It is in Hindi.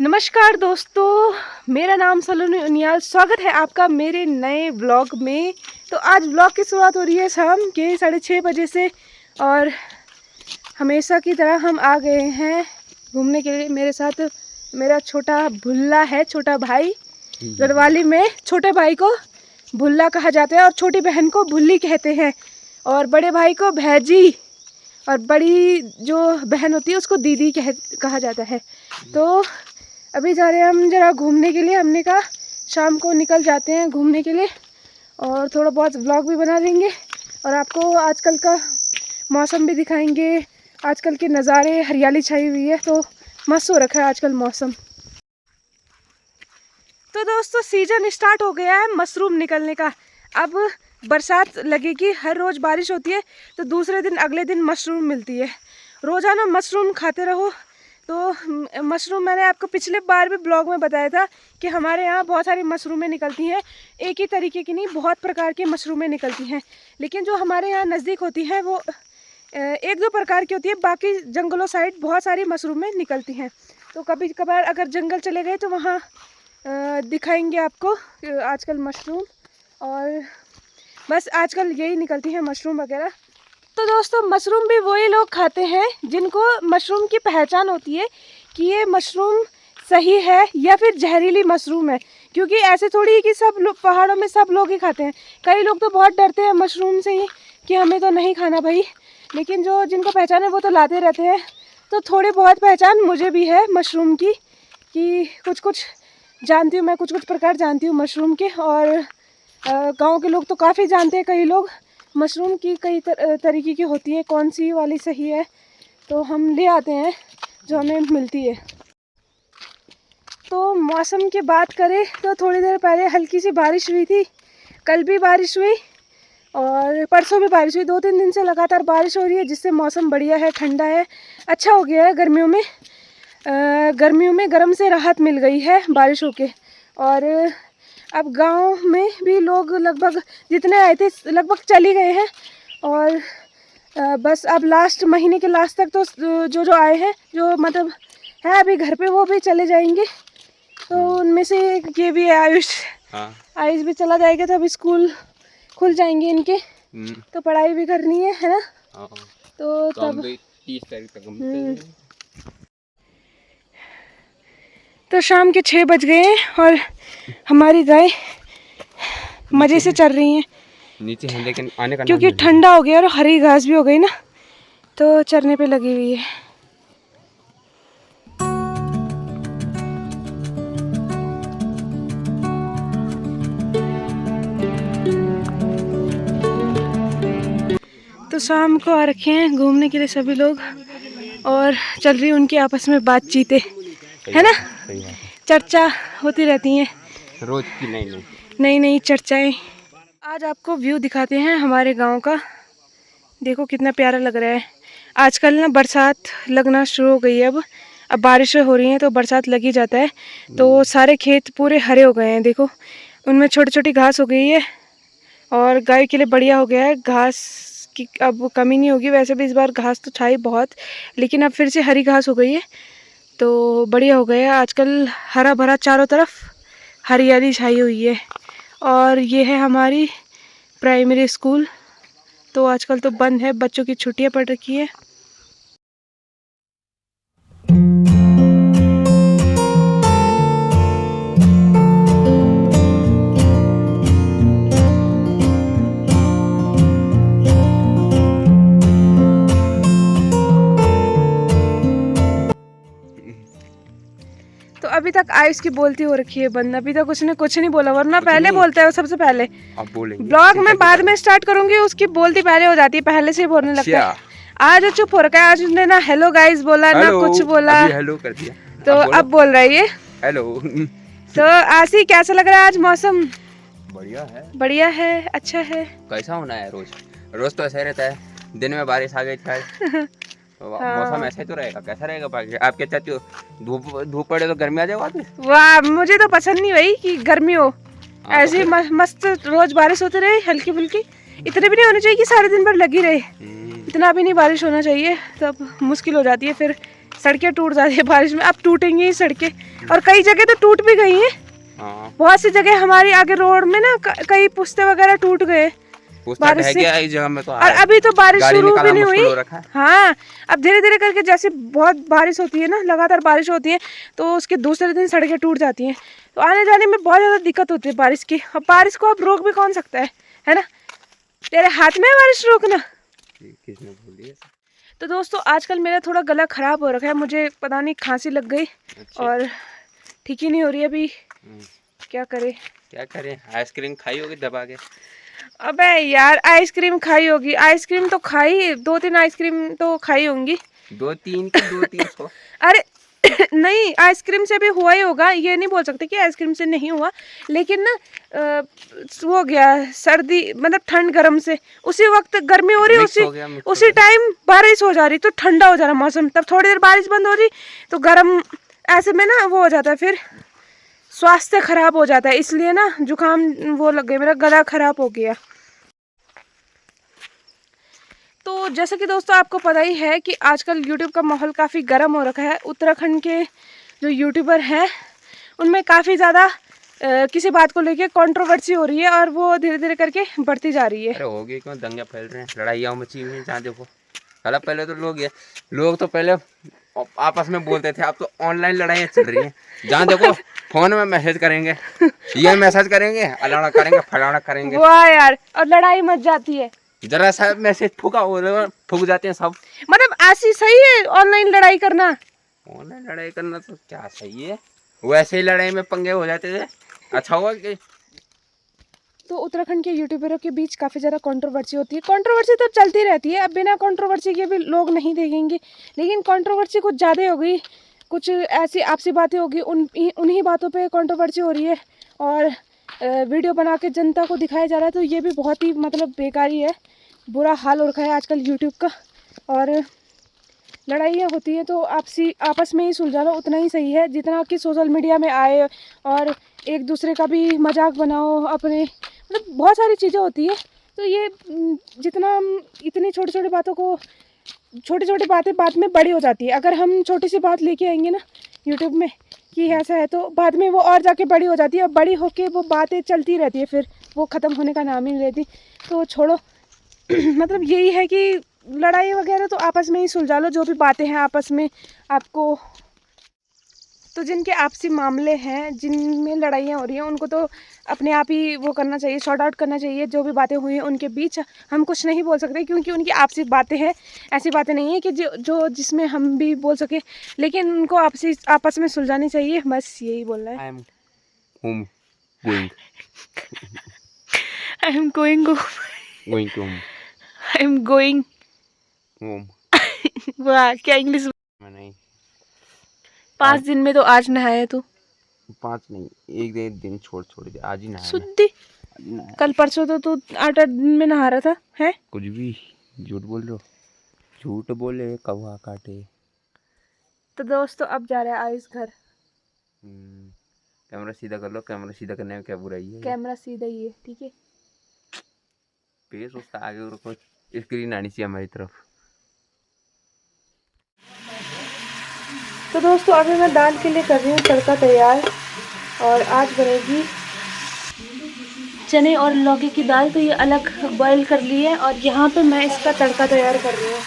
नमस्कार दोस्तों, मेरा नाम सलोनी उनियाल। स्वागत है आपका मेरे नए व्लॉग में। तो आज व्लॉग की शुरुआत हो रही है शाम के 6:30 बजे से और हमेशा की तरह हम आ गए हैं घूमने के लिए। मेरे साथ मेरा छोटा भुल्ला है, छोटा भाई। गढ़वाली में छोटे भाई को भुल्ला कहा जाता है और छोटी बहन को भुल्ली कहते हैं और बड़े भाई को भैजी और बड़ी जो बहन होती है उसको दीदी कहा जाता है। तो अभी जा रहे हैं हम ज़रा घूमने के लिए। हमने कहा शाम को निकल जाते हैं घूमने के लिए और थोड़ा बहुत व्लॉग भी बना देंगे और आपको आजकल का मौसम भी दिखाएंगे। आजकल के नज़ारे, हरियाली छाई हुई है तो मस्त हो रखा है आजकल मौसम। तो दोस्तों सीज़न स्टार्ट हो गया है मशरूम निकलने का। अब बरसात लगेगी, हर रोज़ बारिश होती है तो दूसरे दिन अगले दिन मशरूम मिलती है। रोज़ाना मशरूम खाते रहो। तो मशरूम मैंने आपको पिछले बार भी ब्लॉग में बताया था कि हमारे यहाँ बहुत सारी मशरूमें निकलती हैं। एक ही तरीके की नहीं, बहुत प्रकार की मशरूमें निकलती हैं। लेकिन जो हमारे यहाँ नज़दीक होती हैं वो एक दो प्रकार की होती है। बाकी जंगलों साइड बहुत सारी मशरूमें निकलती हैं। तो कभी कभार अगर जंगल चले गए तो वहाँ दिखाएंगे आपको आजकल मशरूम। और बस आजकल यही निकलती हैं मशरूम वगैरह। तो दोस्तों मशरूम भी वही लोग खाते हैं जिनको मशरूम की पहचान होती है कि ये मशरूम सही है या फिर जहरीली मशरूम है। क्योंकि ऐसे थोड़ी है कि सब लोग पहाड़ों में सब लोग ही खाते हैं। कई लोग तो बहुत डरते हैं मशरूम से ही कि हमें तो नहीं खाना भाई, लेकिन जो जिनको पहचान है वो तो लाते रहते हैं। तो थोड़ी बहुत पहचान मुझे भी है मशरूम की कि कुछ कुछ जानती हूँ मैं, कुछ कुछ प्रकार जानती हूँ मशरूम के। और गाँव के लोग तो काफ़ी जानते हैं। कई लोग मशरूम की कई तरीके की होती है, कौन सी वाली सही है तो हम ले आते हैं जो हमें मिलती है। तो मौसम की बात करें तो थोड़ी देर पहले हल्की सी बारिश हुई थी। कल भी बारिश हुई और परसों भी बारिश हुई। 2-3 दिन से लगातार बारिश हो रही है जिससे मौसम बढ़िया है, ठंडा है, अच्छा हो गया है। गर्मियों में गर्म से राहत मिल गई है बारिश होके। और अब गांव में भी लोग लगभग जितने आए थे लगभग चली गए हैं। और बस अब लास्ट महीने के लास्ट तक तो जो आए हैं, जो मतलब है अभी घर पे, वो भी चले जाएंगे। तो उनमें से एक ये भी है आयुष। आयुष भी चला जाएगा तो अभी स्कूल खुल जाएंगे इनके, तो पढ़ाई भी करनी है ना। तो तब 30 तारीख तक तो शाम के 6 बज गए हैं और हमारी गाय मज़े से चल रही हैं नीचे हैं, लेकिन आने का क्योंकि ठंडा हो गया और हरी घास भी हो गई ना, तो चरने पे लगी हुई है। तो शाम को आ रखे हैं घूमने के लिए सभी लोग और चल रही उनकी आपस में बातचीतें, है ना। चर्चा होती रहती हैं रोज की नई चर्चाएं। आज आपको व्यू दिखाते हैं हमारे गांव का। देखो कितना प्यारा लग रहा है। आजकल ना बरसात लगना शुरू हो गई है। अब बारिशें हो रही हैं तो बरसात लग ही जाता है। तो सारे खेत पूरे हरे हो गए हैं। देखो उनमें छोटी छोटी घास हो गई है और गाय के लिए बढ़िया हो गया है। घास की अब कमी नहीं होगी। वैसे भी इस बार घास तो छाई बहुत, लेकिन अब फिर से हरी घास हो गई है तो बढ़िया हो गया। आजकल हरा भरा चारों तरफ हरियाली छाई हुई है। और ये है हमारी प्राइमरी स्कूल। तो आजकल तो बंद है, बच्चों की छुट्टियां पड़ रखी है। तो अभी तक आयुष की बोलती हो रखी है बंद। अभी तक उसने कुछ नहीं बोला, वरना पहले बोलता है वो सबसे पहले। अब बोलेंगे ब्लॉग में बाद में स्टार्ट करूंगी, उसकी बोलती पहले हो जाती है, पहले से बोलने लगता है। आज चुप हो रखा है। आज उसने ना हेलो गाइस बोला ना कुछ बोला। हेलो कर दिया तो अब बोल रहा है ये हेलो। तो आसी कैसा लग रहा है आज मौसम? बढ़िया है, अच्छा है। कैसा होना है रोज तो ऐसा ही रहता है। दिन में बारिश आ गई शायद मौसम ऐसा ही तो रहेगा। कैसा रहेगा बाकी? आप क्या चाहती हो? धूप पड़े तो गर्मी आ जाए वापस? वाह, मुझे तो पसंद नहीं भाई कि गर्मी हो। ऐसी मस्त रोज बारिश होती रहे हल्की फुल्की। इतने भी नहीं होनी चाहिए कि सारे दिन भर लगी रहे। इतना भी नहीं बारिश होना चाहिए, तब मुश्किल हो जाती है फिर सड़कें टूट जाती है बारिश में। अब टूटेंगी ही सड़कें, और कई जगह तो टूट भी गई हैं। बहुत सी जगह हमारी आगे रोड में ना कई पुस्ते वगैरह टूट गए बारिश से। जगह में तो और अभी तो बारिश शुरू भी नहीं हुई। हाँ, अब धीरे धीरे करके जैसे बहुत बारिश होती है ना, लगातार बारिश होती है, तो उसके दूसरे दिन सड़कें टूट जाती हैं। तो आने जाने में बहुत ज़्यादा दिक्कत होती है बारिश की। अब बारिश को अब रोक भी कौन सकता है ना? तेरे हाथ में है बारिश रोकना। किसने बोल दिया? तो दोस्तों आजकल मेरा थोड़ा गला ख़राब हो रखा है, मुझे पता नहीं खांसी लग गई। अच्छा। और ठीक ही नहीं हो रही अभी, क्या करें? आइसक्रीम खाई होगी दबा के। अबे यार, आइसक्रीम खाई होगी? आइसक्रीम तो खाई, 2-3 आइसक्रीम तो खाई होंगी। 2-3 अरे नहीं, आइसक्रीम से भी हुआ ही होगा, ये नहीं बोल सकते कि आइसक्रीम से नहीं हुआ, लेकिन ना हो गया सर्दी, मतलब ठंड गर्म से। उसी वक्त गर्मी हो रही, उसी टाइम बारिश हो जा रही, तो ठंडा हो जा रहा मौसम, तब थोड़ी देर बारिश बंद हो रही तो गर्म, ऐसे में ना वो हो जाता है, फिर स्वास्थ्य खराब हो जाता है। इसलिए ना जुकाम वो लग गया, मेरा गला खराब हो गया। तो जैसे कि दोस्तों आपको पता ही है कि आजकल यूट्यूब का माहौल काफ़ी गर्म हो रखा है। उत्तराखंड के जो यूट्यूबर हैं उनमें काफ़ी ज़्यादा किसी बात को लेके कंट्रोवर्सी हो रही है, और वो धीरे धीरे करके बढ़ती जा रही है। अरे होगी क्यों, दंगे फैल रहे हैं, लड़ाइयाँ मची हुई हैं जहाँ देखो। पहले तो लोग तो पहले आपस में बोलते थे, अब तो ऑनलाइन लड़ाइयाँ चल रही हैं। जहाँ देखो फोन में मैसेज करेंगे, ये मैसेज करेंगे, अलाना करेंगे, फलाना करेंगे। वाह यार, और लड़ाई मच जाती है। जरा सा मैसेज फूक जाते हैं सब। मतलब ऐसी सही है ऑनलाइन लड़ाई करना? ऑनलाइन लड़ाई करना तो क्या सही है, वैसे ही लड़ाई में पंगे हो जाते थे। अच्छा हुआ कि तो उत्तराखंड के यूट्यूबरों के बीच काफ़ी ज़्यादा कंट्रोवर्सी होती है। कंट्रोवर्सी तो चलती रहती है, अब बिना कंट्रोवर्सी के भी लोग नहीं देखेंगे, लेकिन कंट्रोवर्सी कुछ ज़्यादा हो गई, कुछ ऐसी आपसी बातें होगी, उन्हीं बातों पे कंट्रोवर्सी हो रही है, और वीडियो बना के जनता को दिखाया जा रहा है। तो ये भी बहुत ही मतलब बेकारी है, बुरा हाल हो रखा है आजकल यूट्यूब का। और लड़ाइयाँ होती है तो आपस में ही सुलझा लो, उतना ही सही है, जितना कि सोशल मीडिया में आए और एक दूसरे का भी मजाक बनाओ अपने, मतलब बहुत सारी चीज़ें होती है। तो ये जितना हम इतनी छोटी छोटी बातों को, छोटी छोटी बातें बाद में बड़ी हो जाती है। अगर हम छोटी सी बात लेके आएंगे ना यूट्यूब में कि ऐसा है, तो बाद में वो और जाके बड़ी हो जाती है, और बड़ी होके वो बातें चलती रहती है, फिर वो ख़त्म होने का नाम ही नहीं लेती। तो छोड़ो मतलब यही है कि लड़ाई वगैरह तो आपस में ही सुलझा लो, जो भी बातें हैं आपस में आपको। तो जिनके आपसी मामले हैं, जिनमें लड़ाइयाँ हो रही हैं, उनको तो अपने आप ही वो करना चाहिए, सॉर्ट आउट करना चाहिए। जो भी बातें हुई हैं उनके बीच हम कुछ नहीं बोल सकते, क्योंकि उनकी आपसी बातें हैं। ऐसी बातें नहीं है कि जो जिसमें हम भी बोल सके, लेकिन उनको आपस में सुलझानी चाहिए, बस यही बोलना है। I am going home. I am going home. वाह, क्या इंग्लिश। नहीं, 5 दिन में तो आज नहाया तू? 5 नहीं, एक दिन छोड़ दे, आज ही नहाया। सुद्दी, कल परसों तो तू 8 दिन में नहा रहा था, है? कुछ भी झूठ बोल रहे हो, झूठ बोले कौवा काटे। तो दोस्तों अब जा रहे हैं आयुष घर। कैमरा सीधा कर लो, कैमरा सीधा करने में क्या बुराई है? कैमरा सीधा ही है, ठीक है। पेश उसका आगे रखो, स्क्रीन आनी चाहिए हमारी तरफ। तो दोस्तों अभी मैं दाल के लिए कर रही हूँ तड़का तैयार, और आज बनेगी चने और लौकी की दाल। तो ये अलग बॉईल कर ली है, और यहाँ पे मैं इसका तड़का तैयार कर रही हूँ।